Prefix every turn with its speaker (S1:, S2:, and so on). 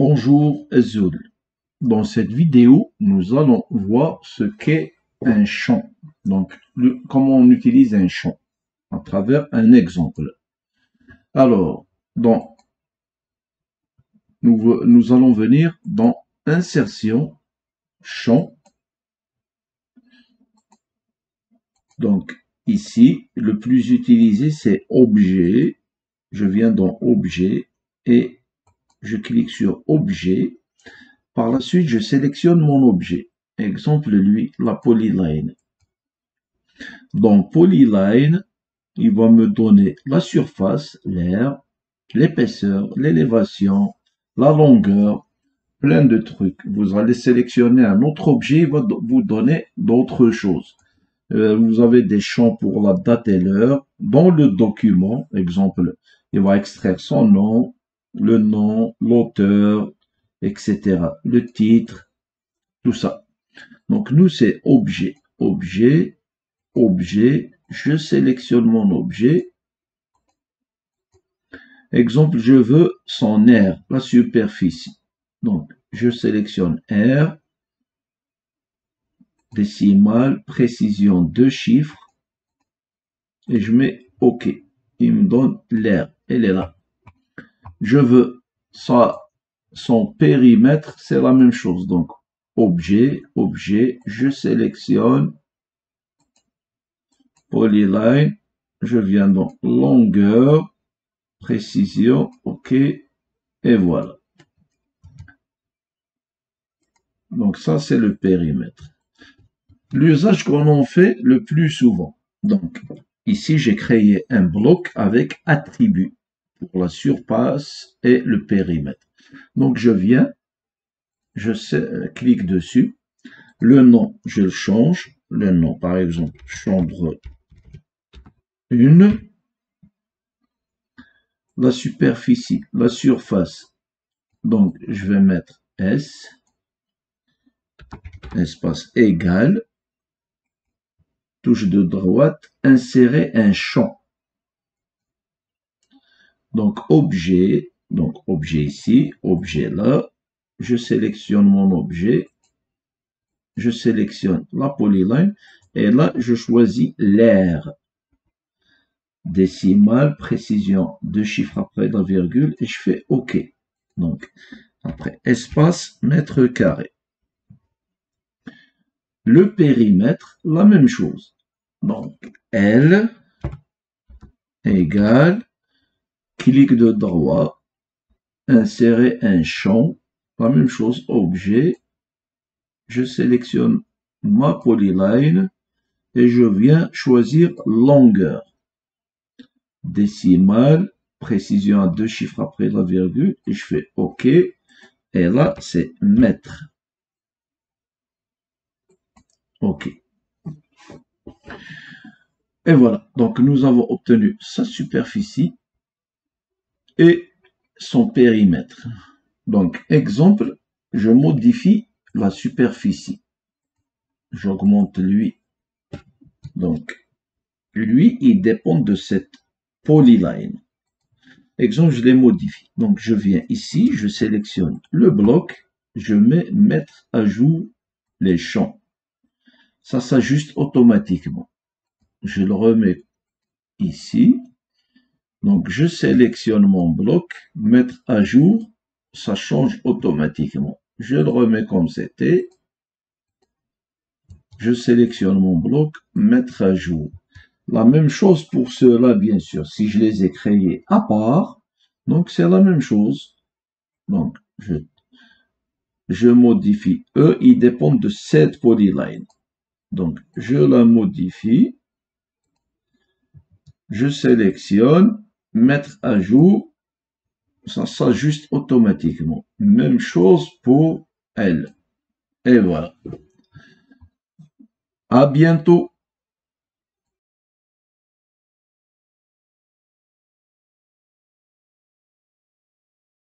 S1: Bonjour Azul. Dans cette vidéo, nous allons voir ce qu'est un champ. Donc, comment on utilise un champ à travers un exemple. Alors, nous allons venir dans Insertion, Champ. Donc, ici, le plus utilisé, c'est Objet. Je viens dans Objet et je clique sur Objet. Par la suite, je sélectionne mon objet. Exemple, lui, la polyline. Dans Polyline, il va me donner la surface, l'air, l'épaisseur, l'élévation, la longueur, plein de trucs. Vous allez sélectionner un autre objet, il va vous donner d'autres choses. Vous avez des champs pour la date et l'heure. Dans le document, exemple, il va extraire son nom, le nom, l'auteur, etc. Le titre, tout ça. Donc, nous, c'est objet, objet, objet. Je sélectionne mon objet. Exemple, je veux son aire, la superficie. Donc, je sélectionne aire, décimale, précision 2 chiffres, et je mets OK. Il me donne l'aire, elle est là. Je veux son périmètre, c'est la même chose. Donc, objet, objet, je sélectionne Polyline, je viens dans longueur, précision, OK, et voilà. Donc ça, c'est le périmètre. L'usage qu'on en fait le plus souvent. Donc, ici, j'ai créé un bloc avec attribut pour la surface et le périmètre. Donc, je viens, clique dessus. Le nom, je le change. Le nom, par exemple, chambre 1. La superficie, la surface. Donc, je vais mettre S, espace égal, touche de droite, insérer un champ. Donc, objet ici, objet là, je sélectionne mon objet, je sélectionne la polyline, et là, je choisis l'aire. Décimale, précision, 2 chiffres après la virgule, et je fais OK. Donc, après, espace, mètre carré. Le périmètre, la même chose. Donc, L égale, clic de droit, insérer un champ, la même chose, objet, je sélectionne ma polyline et je viens choisir longueur. Décimale, précision à 2 chiffres après la virgule, et je fais OK. Et là, c'est mètre. OK. Et voilà. Donc, nous avons obtenu sa superficie et son périmètre. Donc, exemple, je modifie la superficie. J'augmente lui. Donc, lui, il dépend de cette polyline. Exemple, je les modifie. Donc, je viens ici, je sélectionne le bloc, je mets mettre à jour les champs. Ça s'ajuste automatiquement. Je le remets ici. Donc, je sélectionne mon bloc, mettre à jour, ça change automatiquement. Je le remets comme c'était. Je sélectionne mon bloc, mettre à jour. La même chose pour ceux-là, bien sûr. Si je les ai créés à part, donc c'est la même chose. Donc, je modifie. Eux, ils dépendent de cette polyline. Donc, je la modifie. Je sélectionne, mettre à jour. Ça s'ajuste automatiquement. Même chose pour elle. Et voilà. À bientôt.